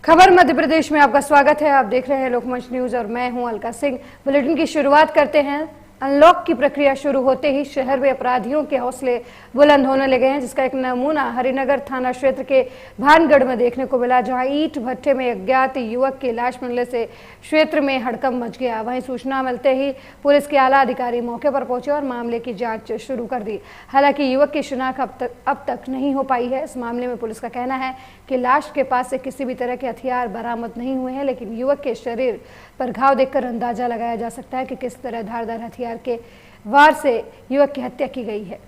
खबर मध्य प्रदेश में आपका स्वागत है। आप देख रहे हैं लोकमंच न्यूज और मैं हूं अलका सिंह। बुलेटिन की शुरुआत करते हैं। अनलॉक की प्रक्रिया शुरू होते ही शहर में अपराधियों के हौसले बुलंद होने लगे हैं, जिसका एक नमूना हरिनगर थाना क्षेत्र के भानगढ़ में देखने को मिला, जहां ईंट भट्टे में अज्ञात युवक की लाश मिलने से क्षेत्र में हड़कंप मच गया। वहीं सूचना मिलते ही पुलिस के आला अधिकारी मौके पर पहुंचे और मामले की जांच शुरू कर दी। हालांकि युवक की शिनाख्त अब तक नहीं हो पाई है। इस मामले में पुलिस का कहना है कि लाश के पास से किसी भी तरह के हथियार बरामद नहीं हुए हैं, लेकिन युवक के शरीर पर घाव देखकर अंदाजा लगाया जा सकता है कि किस तरह धारदार हथियार के वार से युवक की हत्या की गई है।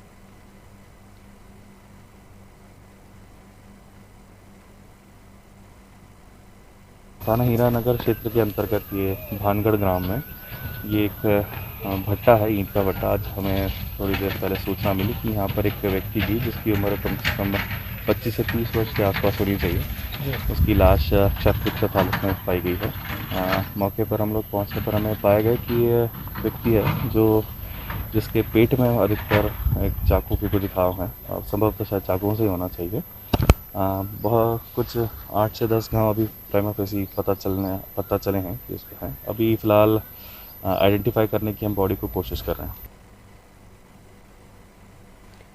थाना हीरानगर क्षेत्र के अंतर्गत ये भानगढ़ ग्राम में ये एक भट्टा है, ईंट का भट्टा। आज हमें थोड़ी देर पहले सूचना मिली कि यहाँ पर एक व्यक्ति की, जिसकी उम्र कम से कम 25 से 30 वर्ष के आसपास होनी चाहिए, उसकी लाश क्षतविक्षत हालत में पाई गई है। मौके पर हम लोग पहुँचने पर हमें पाया गया कि ये व्यक्ति है जिसके पेट में अधिकतर एक चाकू के कुछ घाव हैं, और संभवतः शायद चाकुओं से ही होना चाहिए। बहुत कुछ 8 से 10 घाव अभी प्राइमा फेसी पता चले हैं कि उसको हैं। अभी फ़िलहाल आइडेंटिफाई करने की हम बॉडी को कोशिश कर रहे हैं।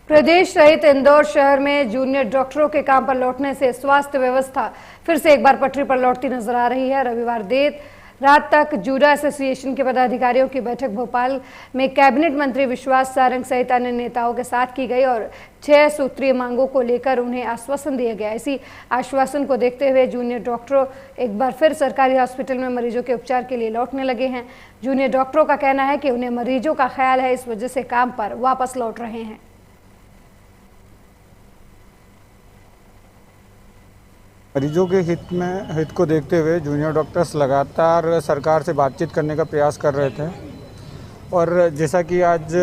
प्रदेश सहित इंदौर शहर में जूनियर डॉक्टरों के काम पर लौटने से स्वास्थ्य व्यवस्था फिर से एक बार पटरी पर लौटती नजर आ रही है। रविवार देर रात तक जूडा एसोसिएशन के पदाधिकारियों की बैठक भोपाल में कैबिनेट मंत्री विश्वास सारंग सहित अन्य नेताओं के साथ की गई और 6 सूत्रीय मांगों को लेकर उन्हें आश्वासन दिया गया। इसी आश्वासन को देखते हुए जूनियर डॉक्टरों एक बार फिर सरकारी हॉस्पिटल में मरीजों के उपचार के लिए लौटने लगे हैं। जूनियर डॉक्टरों का कहना है कि उन्हें मरीजों का ख्याल है, इस वजह से काम पर वापस लौट रहे हैं। मरीजों के हित को देखते हुए जूनियर डॉक्टर्स लगातार सरकार से बातचीत करने का प्रयास कर रहे थे, और जैसा कि आज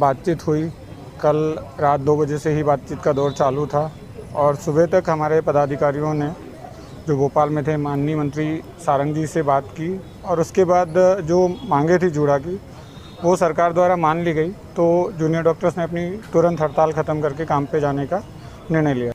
बातचीत हुई, कल रात 2 बजे से ही बातचीत का दौर चालू था और सुबह तक हमारे पदाधिकारियों ने जो भोपाल में थे माननीय मंत्री सारंग जी से बात की, और उसके बाद जो मांगे थी जूडा की वो सरकार द्वारा मान ली गई। तो जूनियर डॉक्टर्स ने अपनी तुरंत हड़ताल ख़त्म करके काम पे जाने का निर्णय लिया।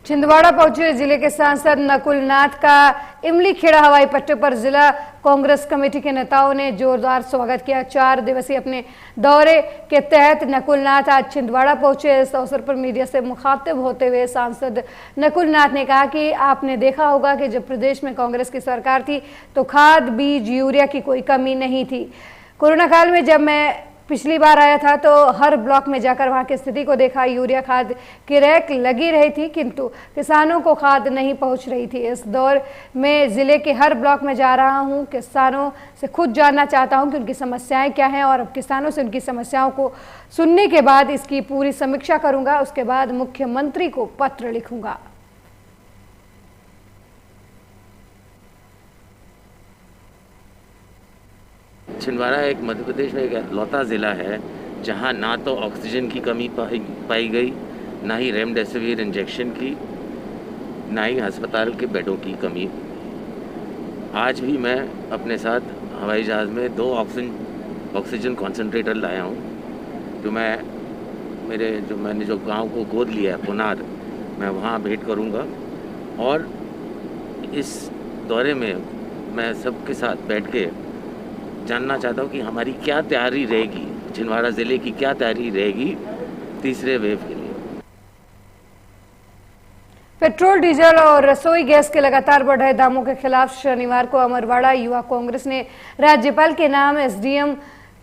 छिंदवाड़ा पहुंचे जिले के सांसद नकुल नाथ का इमली खेड़ा हवाई पट्टी पर जिला कांग्रेस कमेटी के नेताओं ने जोरदार स्वागत किया। 4 दिवसीय अपने दौरे के तहत नकुल नाथ आज छिंदवाड़ा पहुंचे। इस अवसर पर मीडिया से मुखातिब होते हुए सांसद नकुल नाथ ने कहा कि आपने देखा होगा कि जब प्रदेश में कांग्रेस की सरकार थी तो खाद, बीज, यूरिया की कोई कमी नहीं थी। कोरोना काल में जब मैं पिछली बार आया था तो हर ब्लॉक में जाकर वहां की स्थिति को देखा। यूरिया खाद की रैक लगी रही थी, किंतु किसानों को खाद नहीं पहुंच रही थी। इस दौर में जिले के हर ब्लॉक में जा रहा हूं, किसानों से खुद जानना चाहता हूं कि उनकी समस्याएं क्या हैं, और अब किसानों से उनकी समस्याओं को सुनने के बाद इसकी पूरी समीक्षा करूंगा। उसके बाद मुख्यमंत्री को पत्र लिखूंगा। छिंदवाड़ा एक मध्य प्रदेश में एक लौता ज़िला है जहां ना तो ऑक्सीजन की कमी पाई गई, ना ही रेमडेसिविर इंजेक्शन की, ना ही अस्पताल के बेडों की कमी। आज भी मैं अपने साथ हवाई जहाज़ में 2 ऑक्सीजन कॉन्सेंट्रेटर लाया हूं, जो मैंने जो गांव को गोद लिया है पुनार, मैं वहां भेंट करूंगा। और इस दौरे में मैं सबके साथ बैठ के जानना चाहता हूँ कि हमारी क्या तैयारी रहेगी, छिंदवाड़ा ज़िले की क्या तैयारी रहेगी तीसरे वेव के लिए। पेट्रोल, डीजल और रसोई गैस के लगातार बढ़ रहे दामों के खिलाफ शनिवार को अमरवाड़ा युवा कांग्रेस ने राज्यपाल के नाम एसडीएम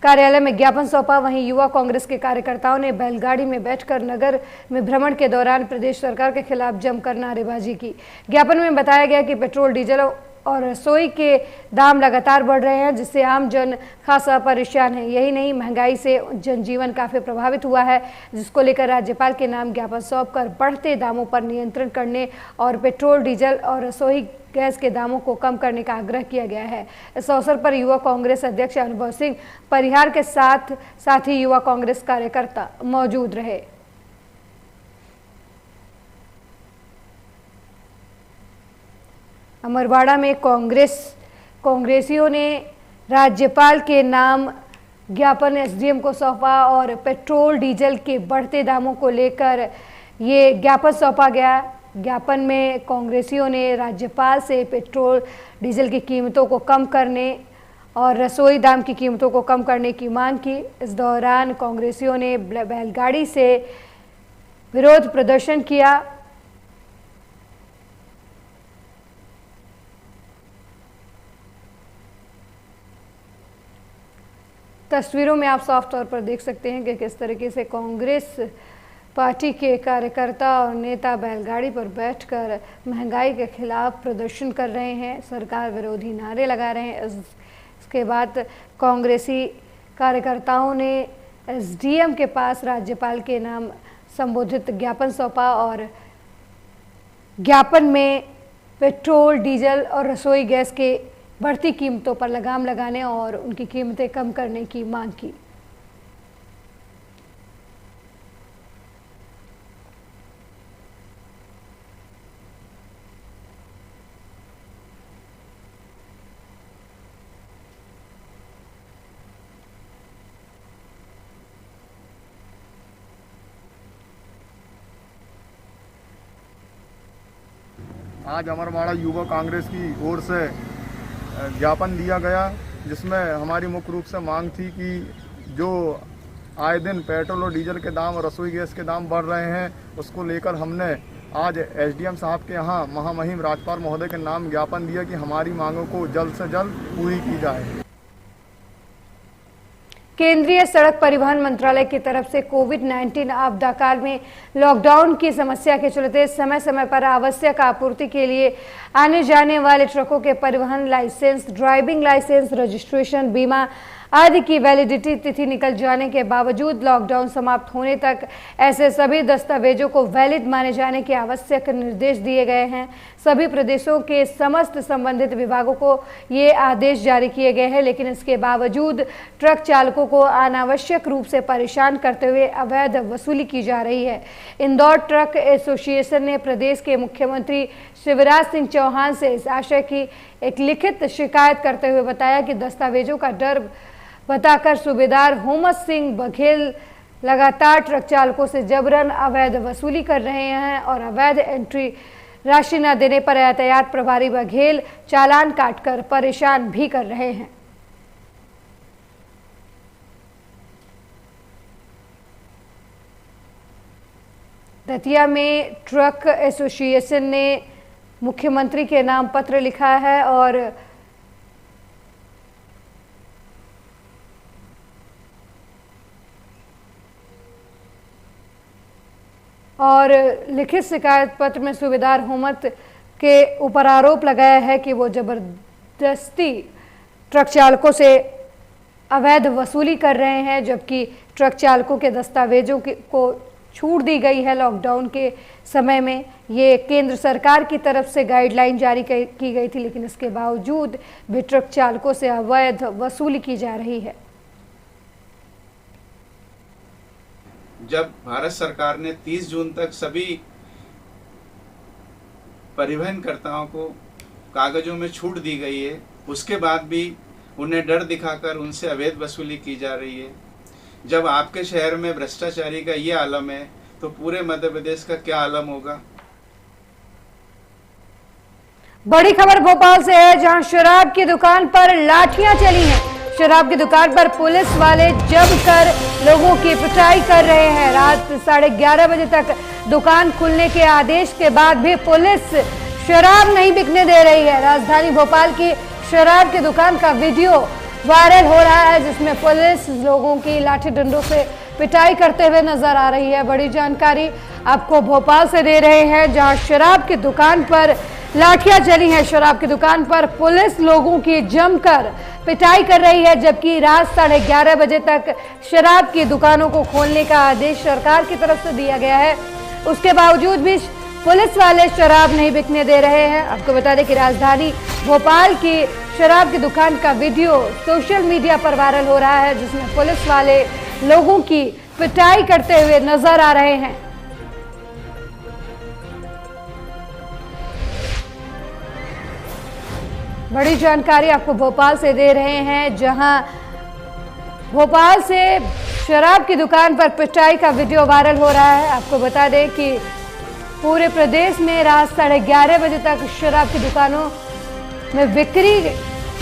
कार्यालय में ज्ञापन सौंपा। वहीं युवा कांग्रेस के कार्यकर्ताओं ने बैलगाड़ी में बैठकर नगर में भ्रमण के दौरान प्रदेश सरकार के खिलाफ जमकर नारेबाजी की। ज्ञापन में बताया गया कि पेट्रोल, डीजल और रसोई के दाम लगातार बढ़ रहे हैं, जिससे आम जन खासा परेशान है। यही नहीं, महंगाई से जनजीवन काफ़ी प्रभावित हुआ है, जिसको लेकर राज्यपाल के नाम ज्ञापन सौंपकर बढ़ते दामों पर नियंत्रण करने और पेट्रोल, डीजल और रसोई गैस के दामों को कम करने का आग्रह किया गया है। इस अवसर पर युवा कांग्रेस अध्यक्ष अनुभव सिंह परिहार के साथ ही युवा कांग्रेस कार्यकर्ता मौजूद रहे। अमरवाड़ा में कांग्रेसियों ने राज्यपाल के नाम ज्ञापन एसडीएम को सौंपा और पेट्रोल, डीजल के बढ़ते दामों को लेकर ये ज्ञापन सौंपा गया। ज्ञापन में कांग्रेसियों ने राज्यपाल से पेट्रोल डीजल की कीमतों को कम करने और रसोई दाम की कीमतों को कम करने की मांग की। इस दौरान कांग्रेसियों ने बैलगाड़ी से विरोध प्रदर्शन किया। तस्वीरों में आप साफ तौर पर देख सकते हैं कि किस तरीके से कांग्रेस पार्टी के कार्यकर्ता और नेता बैलगाड़ी पर बैठकर महंगाई के खिलाफ प्रदर्शन कर रहे हैं, सरकार विरोधी नारे लगा रहे हैं। इसके बाद कांग्रेसी कार्यकर्ताओं ने एसडीएम के पास राज्यपाल के नाम संबोधित ज्ञापन सौंपा और ज्ञापन में पेट्रोल, डीजल और रसोई गैस के बढ़ती कीमतों पर लगाम लगाने और उनकी कीमतें कम करने की मांग की। आज अमरवाड़ा युवा कांग्रेस की ओर से ज्ञापन दिया गया, जिसमें हमारी मुख्य रूप से मांग थी कि जो आए दिन पेट्रोल और डीजल के दाम और रसोई गैस के दाम बढ़ रहे हैं, उसको लेकर हमने आज एसडीएम साहब के यहाँ महामहिम राज्यपाल महोदय के नाम ज्ञापन दिया कि हमारी मांगों को जल्द से जल्द पूरी की जाए। केंद्रीय सड़क परिवहन मंत्रालय की तरफ से कोविड-19 आपदा काल में लॉकडाउन की समस्या के चलते समय समय पर आवश्यक आपूर्ति के लिए आने जाने वाले ट्रकों के परिवहन लाइसेंस, ड्राइविंग लाइसेंस, रजिस्ट्रेशन, बीमा आदि की वैलिडिटी तिथि निकल जाने के बावजूद लॉकडाउन समाप्त होने तक ऐसे सभी दस्तावेजों को वैलिड माने जाने के आवश्यक निर्देश दिए गए हैं। सभी प्रदेशों के समस्त संबंधित विभागों को ये आदेश जारी किए गए हैं, लेकिन इसके बावजूद ट्रक चालकों को अनावश्यक रूप से परेशान करते हुए अवैध वसूली की जा रही है। इंदौर ट्रक एसोसिएशन ने प्रदेश के मुख्यमंत्री शिवराज सिंह चौहान से इस आशय की एक लिखित शिकायत करते हुए बताया कि दस्तावेजों का डर बताकर सूबेदार होमत सिंह बघेल लगातार ट्रक चालकों से जबरन अवैध वसूली कर रहे हैं और अवैध एंट्री राशि न देने पर यातायात प्रभारी बघेल चालान काटकर परेशान भी कर रहे हैं। दतिया में ट्रक एसोसिएशन ने मुख्यमंत्री के नाम पत्र लिखा है और लिखित शिकायत पत्र में सूबेदार होमत के ऊपर आरोप लगाया है कि वो जबरदस्ती ट्रक चालकों से अवैध वसूली कर रहे हैं, जबकि ट्रक चालकों के दस्तावेजों को छूट दी गई है। लॉकडाउन के समय में ये केंद्र सरकार की तरफ से गाइडलाइन जारी की गई थी, लेकिन इसके बावजूद भी ट्रक चालकों से अवैध वसूली की जा रही है। जब भारत सरकार ने 30 जून तक सभी परिवहनकर्ताओं को कागजों में छूट दी गई है, उसके बाद भी उन्हें डर दिखाकर उनसे अवैध वसूली की जा रही है। जब आपके शहर में भ्रष्टाचारी का ये आलम है, तो पूरे मध्य प्रदेश का क्या आलम होगा। बड़ी खबर भोपाल से है, जहां शराब की दुकान पर लाठियां चली हैं। शराब की दुकान पर पुलिस वाले जमकर लोगों की पिटाई कर रहे हैं। रात 11:30 बजे तक दुकान खुलने के आदेश के बाद भी पुलिस शराब नहीं बिकने दे रही है। राजधानी भोपाल की शराब की दुकान का वीडियो वायरल हो रहा है, जिसमें पुलिस लोगों की लाठी डंडों से पिटाई करते हुए नजर आ रही है। बड़ी जानकारी आपको भोपाल से दे रहे हैं, जहां शराब की दुकान पर लाठियां चली हैं। शराब की दुकान पर पुलिस लोगों की जमकर पिटाई कर रही है, जबकि रात 11:30 बजे तक शराब की दुकानों को खोलने का आदेश सरकार की तरफ से दिया गया है। उसके बावजूद भी पुलिस वाले शराब नहीं बिकने दे रहे हैं। आपको बता दें कि राजधानी भोपाल की शराब की दुकान का वीडियो सोशल मीडिया पर वायरल हो रहा है, जिसमें पुलिस वाले लोगों की पिटाई करते हुए नजर आ रहे हैं। बड़ी जानकारी आपको भोपाल से दे रहे हैं, जहां भोपाल से शराब की दुकान पर पिटाई का वीडियो वायरल हो रहा है। आपको बता दें कि पूरे प्रदेश में रात 11:30 बजे तक शराब की दुकानों में बिक्री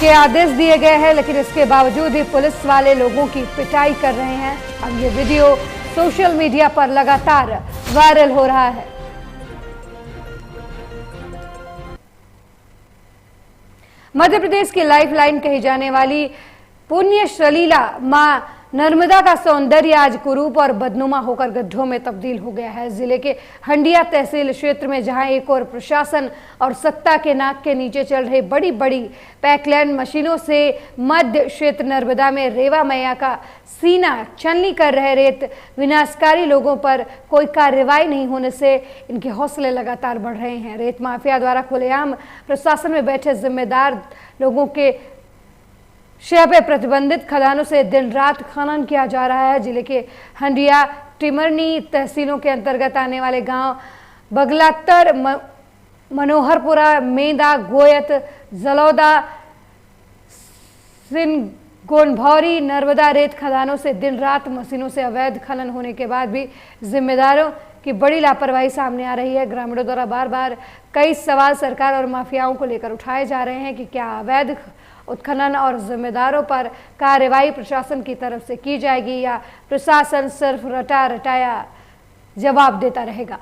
के आदेश दिए गए हैं, लेकिन इसके बावजूद भी पुलिस वाले लोगों की पिटाई कर रहे हैं। अब ये वीडियो सोशल मीडिया पर लगातार वायरल हो रहा है। मध्य प्रदेश की लाइफलाइन कही जाने वाली पुण्य सलीला मां नर्मदा का सौंदर्य आज कुरूप और बदनुमा होकर गड्ढों में तब्दील हो गया है। जिले के हंडिया तहसील क्षेत्र में जहां एक और प्रशासन और सत्ता के नाक के नीचे चल रही बड़ी बड़ी पैकलैंड मशीनों से मध्य क्षेत्र नर्मदा में रेवा मैया का सीना छलनी कर रहे रेत विनाशकारी लोगों पर कोई कार्रवाई नहीं होने से इनके हौसले लगातार बढ़ रहे हैं। रेत माफिया द्वारा खुलेआम प्रशासन में बैठे जिम्मेदार लोगों के शय पे प्रतिबंधित खदानों से दिन रात खनन किया जा रहा है। जिले के हंडिया टिमरनी तहसीलों के अंतर्गत आने वाले गांव बगलातर, मनोहरपुरा, मेंदा, गोयत, जलौदा, सिनगोनभौरी नर्मदा रेत खदानों से दिन रात मशीनों से अवैध खनन होने के बाद भी जिम्मेदारों की बड़ी लापरवाही सामने आ रही है। ग्रामीणों द्वारा बार बार कई सवाल सरकार और माफियाओं को लेकर उठाए जा रहे हैं कि क्या अवैध उत्खनन और जिम्मेदारों पर कार्रवाई प्रशासन की तरफ से की जाएगी या प्रशासन सिर्फ रटा रटाया जवाब देता रहेगा।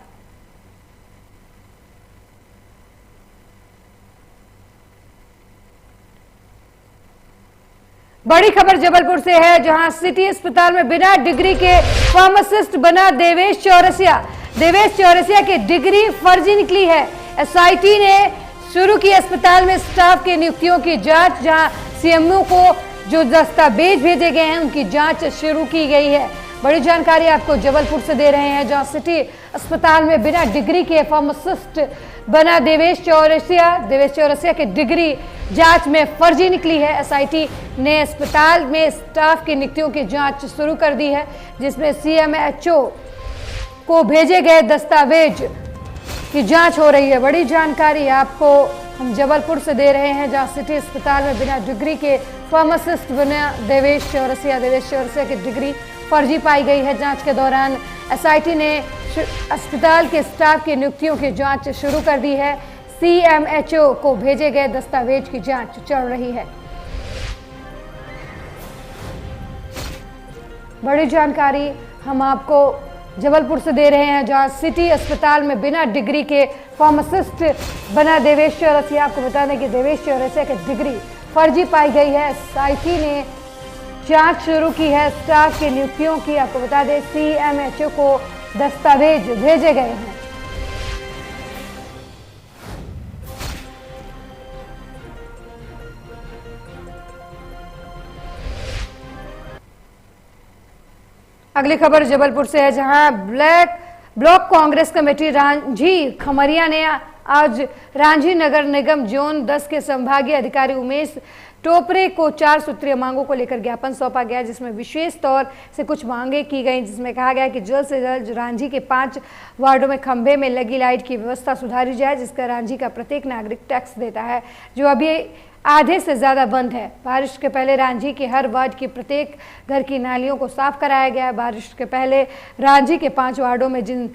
बड़ी खबर जबलपुर से है, जहां सिटी अस्पताल में बिना डिग्री के फार्मासिस्ट बना देवेश चौरसिया। देवेश चौरसिया की डिग्री फर्जी निकली है। एसआईटी ने शुरू की अस्पताल में स्टाफ की नियुक्तियों की जांच, जहां सीएमओ को जो दस्तावेज भेजे गए हैं उनकी जांच शुरू की गई है। बड़ी जानकारी आपको जबलपुर से दे रहे हैं, जहां सिटी अस्पताल में बिना डिग्री के फार्मासिस्ट बना देवेश चौरसिया की डिग्री जांच में फर्जी निकली है। एसआईटी ने अस्पताल में स्टाफ की नियुक्तियों की जांच शुरू कर दी है, जिसमें सीएमएचओ को भेजे गए दस्तावेज की जांच हो रही है। बड़ी जानकारी आपको हम जबलपुर से दे रहे हैं, जहां सिटी अस्पताल में बिना डिग्री के फार्मासिस्ट बना देवेश चौरसिया की डिग्री फर्जी पाई गई है। जांच के दौरान एसआईटी ने अस्पताल के स्टाफ की नियुक्तियों की जांच शुरू कर दी है। सीएमएचओ को भेजे गए दस्तावेज की जांच चल रही है। बड़ी जानकारी हम आपको जबलपुर से दे रहे हैं, जहां सिटी अस्पताल में बिना डिग्री के फार्मासिस्ट बना देवेश चौरसिया। आपको बता दें कि देवेश चौरसिया की डिग्री फर्जी पाई गई है। एसआईटी ने जांच शुरू की है स्टाफ की नियुक्तियों की। आपको बता दें सीएमएचओ को दस्तावेज भेजे गए हैं। अगली खबर जबलपुर से है, जहां ब्लॉक कांग्रेस कमेटी रांझी खमरिया ने आज रांझी नगर निगम जोन 10 के संभागीय अधिकारी उमेश टोपरे को 4 सूत्रीय मांगों को लेकर ज्ञापन सौंपा गया, जिसमें विशेष तौर से कुछ मांगे की गई, जिसमें कहा गया कि जल्द से जल्द रांझी के 5 वार्डों में खंभे में लगी लाइट की व्यवस्था सुधारी जाए, जिसका रांझी का प्रत्येक नागरिक टैक्स देता है, जो अभी आधे से ज़्यादा बंद है। बारिश के पहले रांझी के हर वार्ड की प्रत्येक घर की नालियों को साफ कराया गया है। बारिश के पहले रांझी के 5 वार्डों में जिन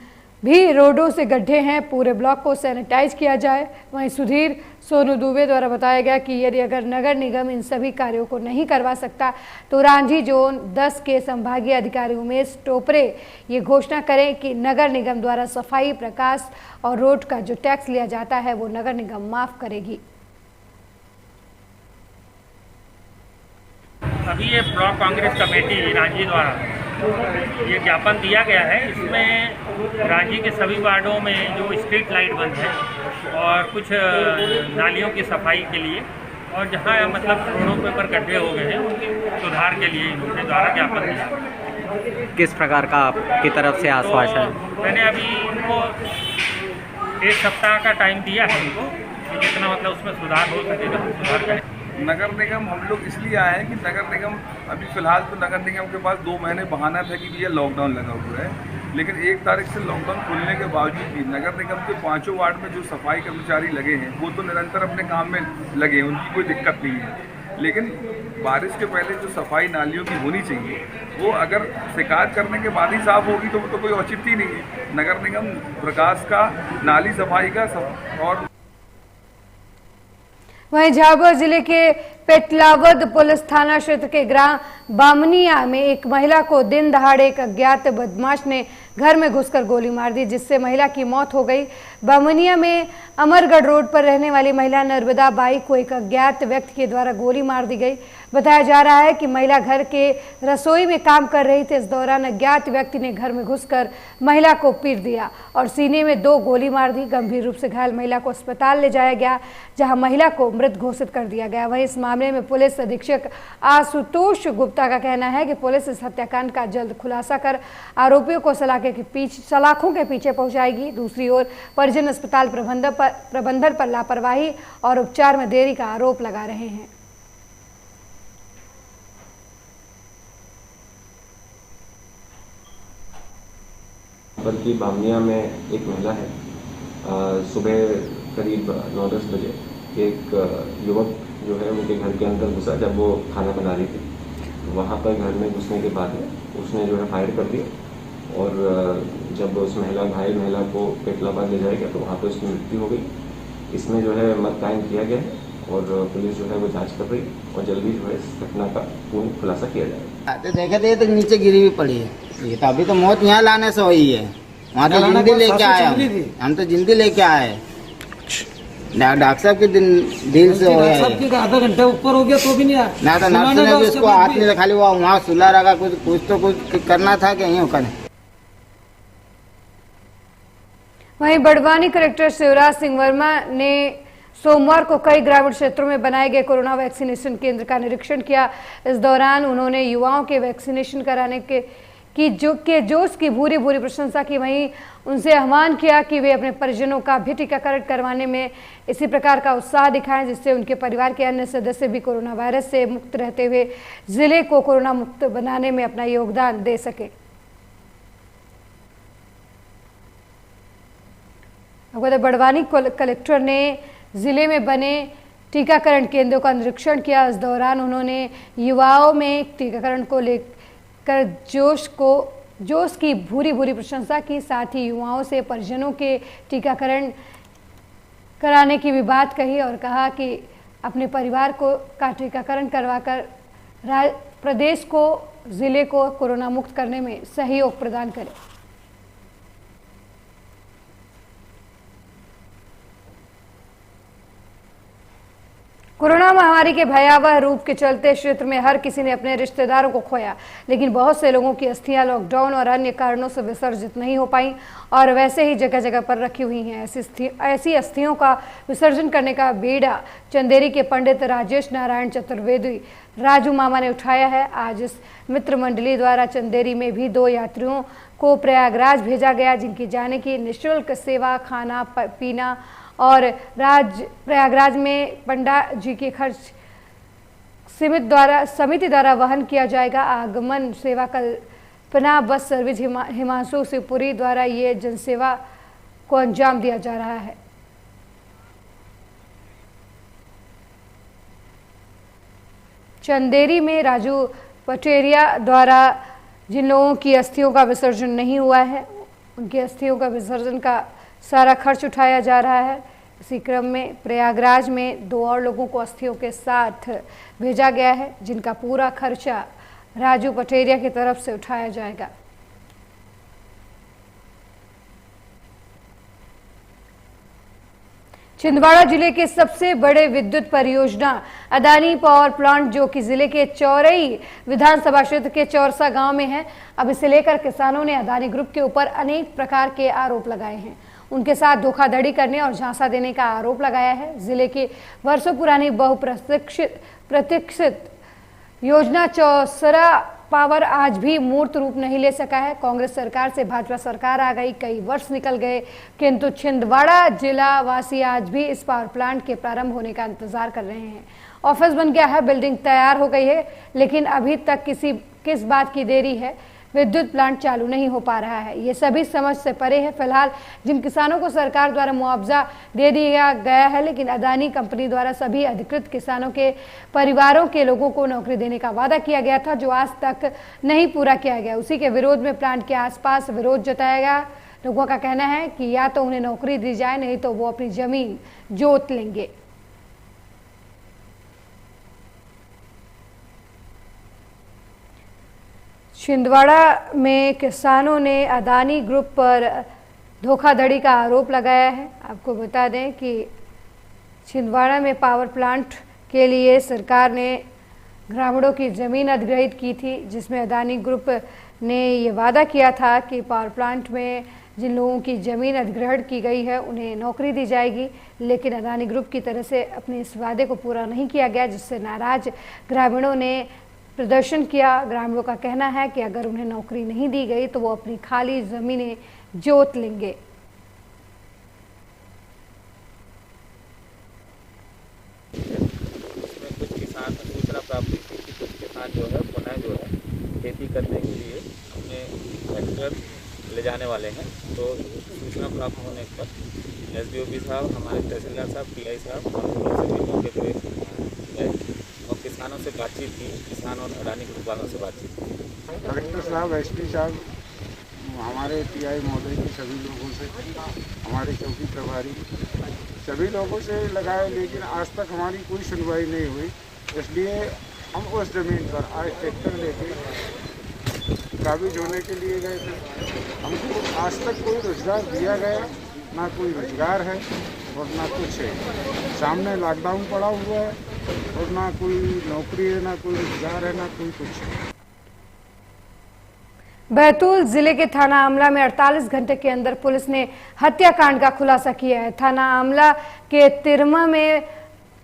भी रोडों से गड्ढे हैं, पूरे ब्लॉक को सैनिटाइज किया जाए। वहीं सुधीर सोनू दुबे द्वारा बताया गया कि यदि अगर नगर निगम इन सभी कार्यों को नहीं करवा सकता तो रांझी जोन 10 के संभागीय अधिकारी उमेश टोपरे ये घोषणा करें कि नगर निगम द्वारा सफाई, प्रकाश और रोड का जो टैक्स लिया जाता है वो नगर निगम माफ करेगी। अभी ये ब्लॉक कांग्रेस कमेटी रांझी द्वारा ये ज्ञापन दिया गया है। इसमें रांझी के सभी वार्डों में जो स्ट्रीट लाइट बंद है और कुछ नालियों की सफाई के लिए और जहाँ मतलब रोडों पर गड्ढे हो गए हैं उनके सुधार के लिए इनके द्वारा ज्ञापन दिया। किस प्रकार का आपकी तरफ से आश्वासन है? मैंने अभी इनको 1 सप्ताह का टाइम दिया है इनको, जितना मतलब उसमें सुधार हो सकेगा सुधार करें। नगर निगम हम लोग इसलिए आए हैं कि नगर निगम अभी फ़िलहाल तो नगर निगम के पास 2 महीने बहाना था कि भैया लॉकडाउन लगा हुआ है, लेकिन 1 तारीख से लॉकडाउन खुलने के बावजूद भी नगर निगम के 5 वार्ड में जो सफाई कर्मचारी लगे हैं वो तो निरंतर अपने काम में लगे हैं, उनकी कोई दिक्कत नहीं है। लेकिन बारिश के पहले जो सफाई नालियों की होनी चाहिए वो अगर शिकायत करने के बाद ही साफ होगी तो वो तो कोई औचित्य ही नहीं है। नगर निगम प्रकाश का, नाली सफाई का और वहीं झाबुआ जिले के पेटलावद पुलिस थाना क्षेत्र के ग्राम बामनिया में एक महिला को दिन दहाड़े एक अज्ञात बदमाश ने घर में घुसकर गोली मार दी, जिससे महिला की मौत हो गई। बामनिया में अमरगढ़ रोड पर रहने वाली महिला नर्मदा बाई को एक अज्ञात व्यक्ति के द्वारा गोली मार दी गई। बताया जा रहा है कि महिला घर के रसोई में काम कर रही थी। इस दौरान अज्ञात व्यक्ति ने घर में घुसकर महिला को पीट दिया और सीने में 2 गोली मार दी। गंभीर रूप से घायल महिला को अस्पताल ले जाया गया, जहां महिला को मृत घोषित कर दिया गया। वहीं इस मामले में पुलिस अधीक्षक आशुतोष गुप्ता का कहना है कि पुलिस इस हत्याकांड का जल्द खुलासा कर आरोपियों को सलाखों के पीछे पहुंचाएगी। दूसरी ओर परिजन अस्पताल प्रबंधन पर लापरवाही और उपचार में देरी का आरोप लगा रहे हैं। बल्कि बामनिया में एक महिला है, सुबह करीब 9-10 बजे एक युवक जो है उनके घर के अंदर घुसा जब वो खाना बना रही थी। वहाँ पर घर में घुसने के बाद उसने जो है फायर कर दिया और जब उस घायल महिला को पेटलाबाद ले जाया गया तो वहाँ पर उसकी मृत्यु हो गई। इसमें जो है मत कायम किया गया है और पुलिस जो है वो जांच कर रही है और जल्दी जो है इस घटना का पूर्ण खुलासा किया जाएगा। देखा तो नीचे गिरी हुई पड़ी है, ये तो अभी तो मौत यहाँ लाने से हुई है। वहाँ तो जिंदी लेके आया, हम तो जिंदी लेके आए। डॉक्टर साहब के दिल से हो गया, आधा घंटा ऊपर हो गया तो भी नहीं आया ना। तो नर्स ने भी उसको हाथ नहीं खाली वो वहाँ सुला रखा, कुछ करना था कि यहीं होकर। वहीं बड़वानी कलेक्टर शिवराज सिंह वर्मा ने सोमवार को कई ग्रामीण क्षेत्रों में बनाए गए कोरोना वैक्सीनेशन केंद्र का निरीक्षण किया। इस दौरान उन्होंने युवाओं के वैक्सीनेशन कराने की जोश की भूरी प्रशंसा की। वहीं उनसे आह्वान किया कि वे अपने परिजनों का भी टीकाकरण करवाने में इसी प्रकार का उत्साह दिखाएं, जिससे उनके परिवार के अन्य सदस्य भी कोरोना वायरस से मुक्त रहते हुए जिले को कोरोना मुक्त बनाने में अपना योगदान दे सके। बड़वानी कलेक्टर ने जिले में बने टीकाकरण केंद्रों का निरीक्षण किया। इस दौरान उन्होंने युवाओं में टीकाकरण को लेकर जोश की भूरी प्रशंसा की। साथ ही युवाओं से परिजनों के टीकाकरण कराने की भी बात कही और कहा कि अपने परिवार का टीकाकरण करवाकर प्रदेश को, जिले को कोरोना मुक्त करने में सहयोग प्रदान करें। कोरोना महामारी के भयावह रूप के चलते क्षेत्र में हर किसी ने अपने रिश्तेदारों को खोया, लेकिन बहुत से लोगों की अस्थियां लॉकडाउन और अन्य कारणों से विसर्जित नहीं हो पाई और वैसे ही जगह जगह पर रखी हुई हैं। ऐसी अस्थियों का विसर्जन करने का बीड़ा चंदेरी के पंडित राजेश नारायण चतुर्वेदी राजू मामा ने उठाया है। आज इस मित्र मंडली द्वारा चंदेरी में भी 2 यात्रियों को प्रयागराज भेजा गया, जिनकी जाने की निःशुल्क सेवा, खाना पीना और प्रयागराज में पंडा जी के खर्च समिति द्वारा वहन किया जाएगा। आगमन सेवा कल्पना बस सर्विस हिमांशु शिवपुरी द्वारा ये जनसेवा को अंजाम दिया जा रहा है। चंदेरी में राजू पटेरिया द्वारा जिन लोगों की अस्थियों का विसर्जन नहीं हुआ है, उनकी अस्थियों का विसर्जन का सारा खर्च उठाया जा रहा है। इसी क्रम में प्रयागराज में 2 और लोगों को अस्थियों के साथ भेजा गया है, जिनका पूरा खर्चा राजू पटेरिया की तरफ से उठाया जाएगा। छिंदवाड़ा जिले के सबसे बड़े विद्युत परियोजना अदानी पावर प्लांट, जो कि जिले के चौरई विधानसभा क्षेत्र के चौरसा गांव में है, अब इसे लेकर किसानों ने अदानी ग्रुप के ऊपर अनेक प्रकार के आरोप लगाए हैं। उनके साथ धोखाधड़ी करने और झांसा देने का आरोप लगाया है। जिले की वर्षों पुरानी बहुप्रतीक्षित योजना चौसरा पावर आज भी मूर्त रूप नहीं ले सका है। कांग्रेस सरकार से भाजपा सरकार आ गई, कई वर्ष निकल गए, किंतु छिंदवाड़ा जिला वासी आज भी इस पावर प्लांट के प्रारंभ होने का इंतजार कर रहे हैं। ऑफिस बन गया है, बिल्डिंग तैयार हो गई है, लेकिन अभी तक किस बात की देरी है, विद्युत प्लांट चालू नहीं हो पा रहा है। ये सभी समझ से परे है। फिलहाल जिन किसानों को सरकार द्वारा मुआवजा दे दिया गया है, लेकिन अदानी कंपनी द्वारा सभी अधिकृत किसानों के परिवारों के लोगों को नौकरी देने का वादा किया गया था, जो आज तक नहीं पूरा किया गया। उसी के विरोध में प्लांट के आसपास विरोध जताया गया। लोगों का कहना है कि या तो उन्हें नौकरी दी जाए, नहीं तो वो अपनी जमीन जोत लेंगे। छिंदवाड़ा में किसानों ने अदानी ग्रुप पर धोखाधड़ी का आरोप लगाया है। आपको बता दें कि छिंदवाड़ा में पावर प्लांट के लिए सरकार ने ग्रामीणों की ज़मीन अधिग्रहित की थी, जिसमें अदानी ग्रुप ने ये वादा किया था कि पावर प्लांट में जिन लोगों की ज़मीन अधिग्रहण की गई है उन्हें नौकरी दी जाएगी, लेकिन अदानी ग्रुप की तरफ से अपने इस वादे को पूरा नहीं किया गया, जिससे नाराज ग्रामीणों ने प्रदर्शन किया। ग्रामीणों का कहना है कि अगर उन्हें नौकरी नहीं दी गई तो वो अपनी खाली ज़मीनें जोत लेंगे। उसमें कुछ किसान सूचना प्राप्त हुई थी कि कुछ किसान जो है पुनः जो है खेती करने के लिए अपने ट्रैक्टर ले जाने वाले हैं। तो सूचना प्राप्त होने पर SDOP साहब, हमारे तहसीलदार साहब, PI साहब और सभी मौके पर गए और किसानों से बातचीत की, किसान और अडानी ग्रुप वालों से बातचीत की। कलेक्टर साहब, SP साहब, हमारे PI महोदय के सभी लोगों से, हमारे चौकी प्रभारी सभी लोगों से लगाए, लेकिन आज तक हमारी कोई सुनवाई नहीं हुई। इसलिए हम उस ज़मीन पर आज ट्रैक्टर लेके काबिज होने के लिए गए थे। हमको आज तक कोई रोजगार दिया गया, ना कोई रोजगार है और ना कुछ है। सामने लॉकडाउन पड़ा हुआ है और ना कोई नौकरी है, ना कोई रोजगार है, ना कोई कुछ है। बैतूल जिले के थाना आमला में 48 घंटे के अंदर पुलिस ने हत्याकांड का खुलासा किया है। थाना आमला के तिरमा में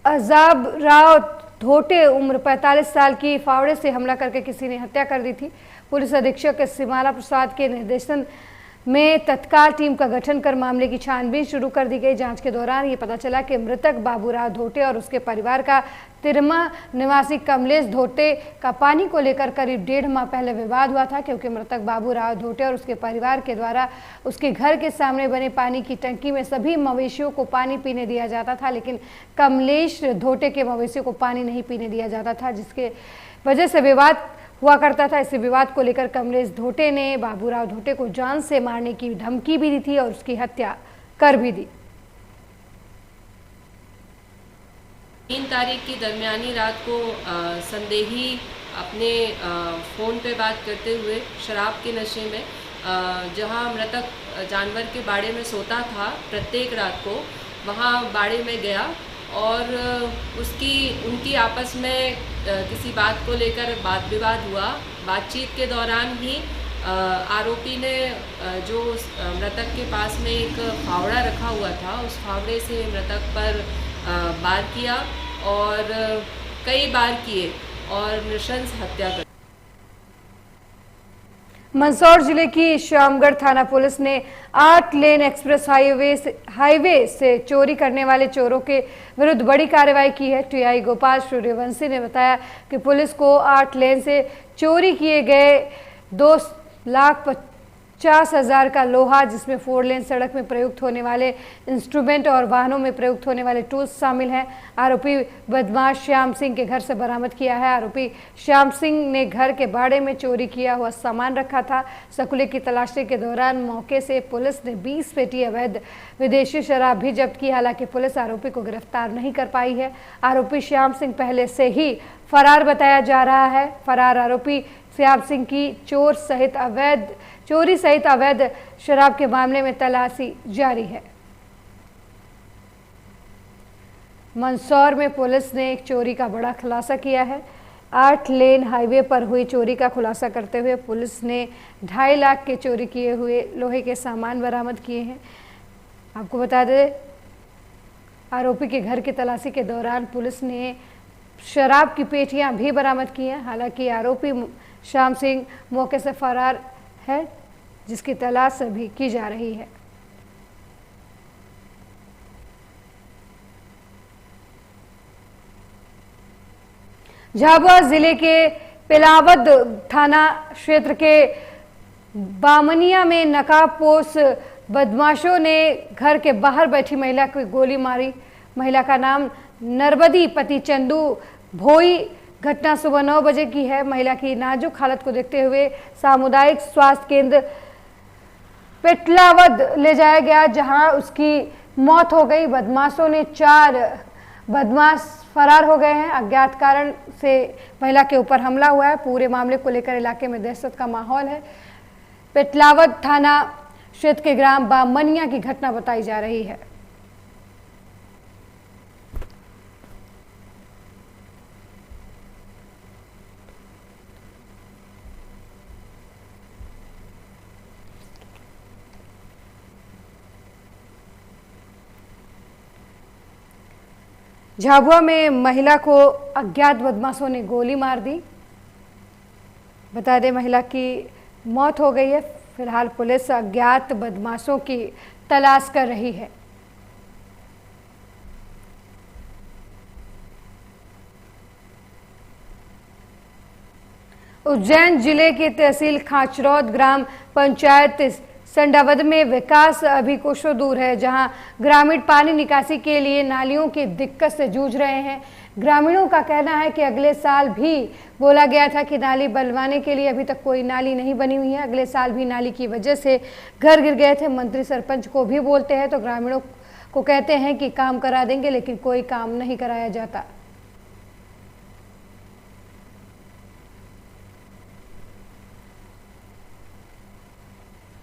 अजाब राव धोटे उम्र 45 साल की फावड़े से हमला करके किसी ने हत्या कर दी थी। पुलिस अधीक्षक सिमाला प्रसाद के निर्देशन में तत्काल टीम का गठन कर मामले की छानबीन शुरू कर दी गई। जांच के दौरान ये पता चला कि मृतक बाबूराव धोटे और उसके परिवार का तिरमा निवासी कमलेश धोटे का पानी को लेकर करीब 1.5 माह पहले विवाद हुआ था, क्योंकि मृतक बाबूराव धोटे और उसके परिवार के द्वारा उसके घर के सामने बने पानी की टंकी में सभी मवेशियों को पानी पीने दिया जाता था, लेकिन कमलेश धोटे के मवेशियों को पानी नहीं पीने दिया जाता था, जिसके वजह से विवाद हुआ करता था। इस विवाद को लेकर कमलेश धोटे ने बाबूराव धोटे को जान से मारने की धमकी भी दी थी और उसकी हत्या कर भी दी। 3 तारीख की दरमियानी रात को संदेही अपने फ़ोन पे बात करते हुए शराब के नशे में जहां मृतक जानवर के बाड़े में सोता था प्रत्येक रात को, वहां बाड़े में गया और उनकी आपस में किसी बात को लेकर वाद विवाद हुआ। बातचीत के दौरान ही आरोपी ने जो मृतक के पास में एक फावड़ा रखा हुआ था, उस फावड़े से मृतक पर वार किया और कई बार किए और नृशंस हत्या कर। मंदसौर जिले की श्यामगढ़ थाना पुलिस ने 8 लेन एक्सप्रेस हाईवे से चोरी करने वाले चोरों के विरुद्ध बड़ी कार्रवाई की है। TI गोपाल सूर्यवंशी ने बताया कि पुलिस को 8 लेन से चोरी किए गए 2,50,000 का लोहा, जिसमें 4 लेन सड़क में प्रयुक्त होने वाले इंस्ट्रूमेंट और वाहनों में प्रयुक्त होने वाले टूल्स शामिल हैं। आरोपी बदमाश श्याम सिंह के घर से बरामद किया है। आरोपी श्याम सिंह ने घर के बाड़े में चोरी किया हुआ सामान रखा था। सकुले की तलाशी के दौरान मौके से पुलिस ने 20 पेटी अवैध विदेशी शराब भी जब्त की। हालांकि पुलिस आरोपी को गिरफ्तार नहीं कर पाई है। आरोपी श्याम सिंह पहले से ही फरार बताया जा रहा है। फरार आरोपी श्याम सिंह की चोरी सहित अवैध शराब के मामले में तलाशी जारी है। मंदसौर में पुलिस ने एक चोरी का बड़ा खुलासा किया है। 8 लेन हाईवे पर हुई चोरी का खुलासा करते हुए पुलिस ने 2.5 लाख के चोरी किए हुए लोहे के सामान बरामद किए हैं। आपको बता दें, आरोपी के घर की तलाशी के दौरान पुलिस ने शराब की पेटियां भी बरामद की हैं। हालांकि आरोपी श्याम सिंह मौके से फरार है, जिसकी तलाश अभी की जा रही है। झाबुआ जिले के पिलावद थाना क्षेत्र के बामनिया में नकाबपोश बदमाशों ने घर के बाहर बैठी महिला को गोली मारी। महिला का नाम नरबदी पति चंदू भोई। घटना सुबह 9 बजे की है। महिला की नाजुक हालत को देखते हुए सामुदायिक स्वास्थ्य केंद्र पेटलावद ले जाया गया, जहां उसकी मौत हो गई। बदमाशों ने 4 बदमाश फरार हो गए हैं। अज्ञात कारण से महिला के ऊपर हमला हुआ है। पूरे मामले को लेकर इलाके में दहशत का माहौल है। पेटलावद थाना क्षेत्र के ग्राम बामनिया की घटना बताई जा रही है। झाबुआ में महिला को अज्ञात बदमाशों ने गोली मार दी। बता दें महिला की मौत हो गई है। फिलहाल पुलिस अज्ञात बदमाशों की तलाश कर रही है। उज्जैन जिले के तहसील खाचरौद ग्राम पंचायत संडावद में विकास अभी कोसों दूर है, जहां ग्रामीण पानी निकासी के लिए नालियों की दिक्कत से जूझ रहे हैं। ग्रामीणों का कहना है कि अगले साल भी बोला गया था कि नाली बनवाने के लिए, अभी तक कोई नाली नहीं बनी हुई है। अगले साल भी नाली की वजह से घर गिर गए थे। मंत्री सरपंच को भी बोलते हैं तो ग्रामीणों को कहते हैं कि काम करा देंगे, लेकिन कोई काम नहीं कराया जाता।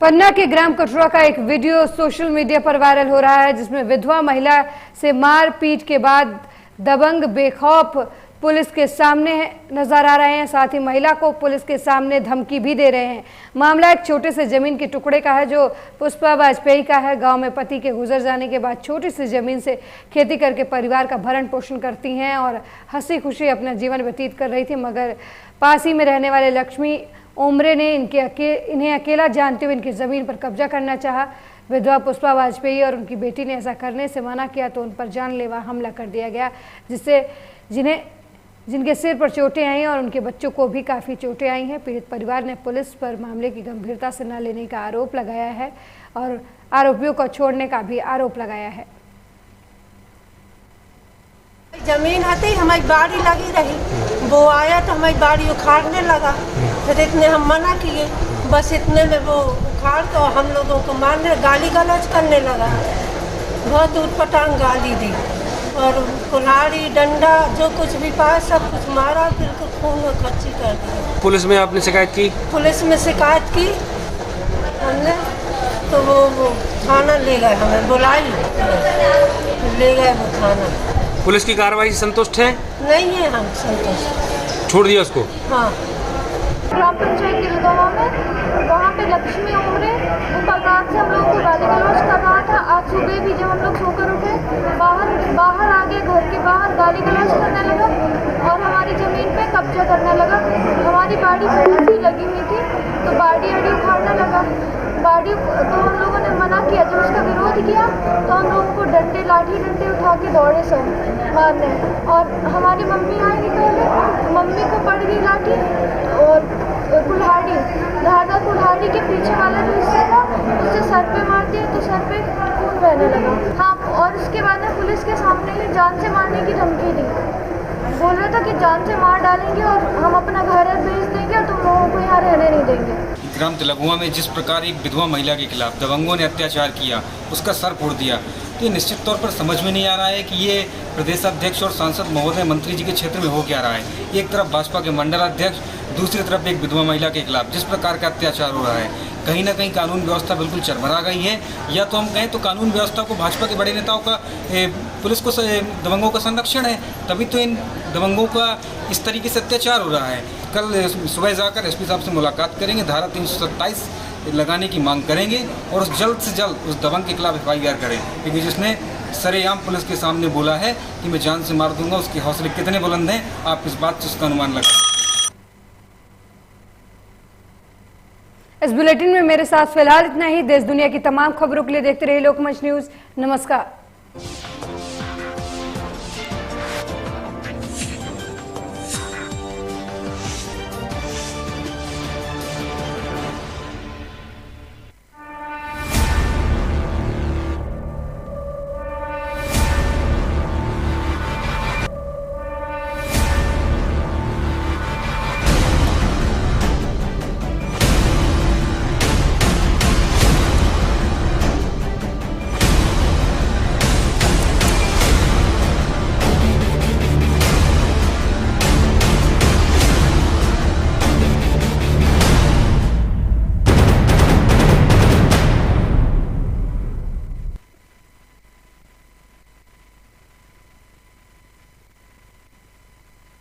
पन्ना के ग्राम कटरा का एक वीडियो सोशल मीडिया पर वायरल हो रहा है, जिसमें विधवा महिला से मारपीट के बाद दबंग बेखौफ पुलिस के सामने नजर आ रहे हैं। साथ ही महिला को पुलिस के सामने धमकी भी दे रहे हैं। मामला एक छोटे से जमीन के टुकड़े का है जो पुष्पा वाजपेयी का है। गांव में पति के गुजर जाने के बाद छोटी सी जमीन से खेती करके परिवार का भरण पोषण करती हैं और हंसी खुशी अपना जीवन व्यतीत कर रही थी, मगर पास ही में रहने वाले लक्ष्मी उमरे ने इन्हें अकेला जानते हुए इनकी ज़मीन पर कब्जा करना चाहा। विधवा पुष्पा वाजपेयी और उनकी बेटी ने ऐसा करने से मना किया तो उन पर जानलेवा हमला कर दिया गया, जिससे जिनके सिर पर चोटें आई और उनके बच्चों को भी काफ़ी चोटें आई हैं। पीड़ित परिवार ने पुलिस पर मामले की गंभीरता से न लेने का आरोप लगाया है और आरोपियों को छोड़ने का भी आरोप लगाया है। जमीन आते हमारी बाड़ी लगी रही, वो आया तो हमारी बाड़ी उखाड़ने लगा। फिर इतने हम मना किए, बस इतने में वो उखाड़ तो हम लोगों को मारने गाली गलौज करने लगा। बहुत उटपटांग गाली दी और कुल्हाड़ी डंडा जो कुछ भी पाया सब कुछ मारा, बिल्कुल खून में खर्ची कर दी। पुलिस में आपने शिकायत की? पुलिस में शिकायत की हमने, तो वो थाना ले गए, हमें बुलाई ले गए वो थाना। पुलिस की कार्रवाई से संतुष्ट है? नहीं है हम संतुष्ट। छोड़ दिया उसको? हाँ। ग्राम पंचायत के विधवा में वहाँ पे लक्ष्मी उमरे वो कल रात से हम लोग को गाली गलौज कर रहा था। आज सुबह भी जब हम लोग सोकर उठे बाहर आ गए, घर के बाहर गाली गलौज करने लगा और हमारी ज़मीन पे कब्जा करने लगा। हमारी बाड़ी पहले ही लगी हुई थी तो बाड़ी अड़ी उखाड़ने लगा। बाड़ी तो हम लोगों ने मना किया, जब उसका विरोध किया तो हम लोगों को लाठी डंडे उठा के दौड़े सब मारने। और हमारी मम्मी आई थी पहले, मम्मी को पड़ गई लाठी और कुल्हाड़ी, धारदार कुल्हाड़ी के पीछे वाला जो हिस्सा था उससे सर पे मार दिया तो सर पे खून बहने लगा। हाँ, और उसके बाद में पुलिस के सामने ही जान से मारने की धमकी दी। बोल रहा था कि जान से मार डालेंगे और हम अपना घर बेच देंगे और तुम लोगों को यहाँ रहने नहीं देंगे। ग्राम तिलकुआ में जिस प्रकार एक विधवा महिला के खिलाफ दबंगों ने अत्याचार किया, उसका सर फोड़ दिया, तो ये निश्चित तौर पर समझ में नहीं आ रहा है कि ये प्रदेश अध्यक्ष और सांसद महोदय मंत्री जी के क्षेत्र में हो क्या रहा है। एक तरफ भाजपा के मंडल अध्यक्ष, दूसरी तरफ एक विधवा महिला के खिलाफ जिस प्रकार का अत्याचार हो रहा है, कहीं ना कहीं कानून व्यवस्था बिल्कुल चरमरा गई है। या तो हम कहें तो कानून व्यवस्था को भाजपा के बड़े नेताओं का, पुलिस को दबंगों का संरक्षण है, तभी तो इन दबंगों का इस तरीके से अत्याचार हो रहा है। कल सुबह जाकर एसपी साहब से मुलाकात करेंगे, धारा 327 लगाने की मांग करेंगे और जल्द से जल्द उस दबंग के खिलाफ FIR करें, क्योंकि जिसने सरेआम पुलिस के सामने बोला है कि मैं जान से मार दूंगा, उसके हौसले कितने बुलंद हैं आप इस बात से उसका अनुमान लगा। इस बुलेटिन में मेरे साथ फिलहाल इतना ही। देश दुनिया की तमाम खबरों के लिए देखते रहिए लोकमंच न्यूज़। नमस्कार।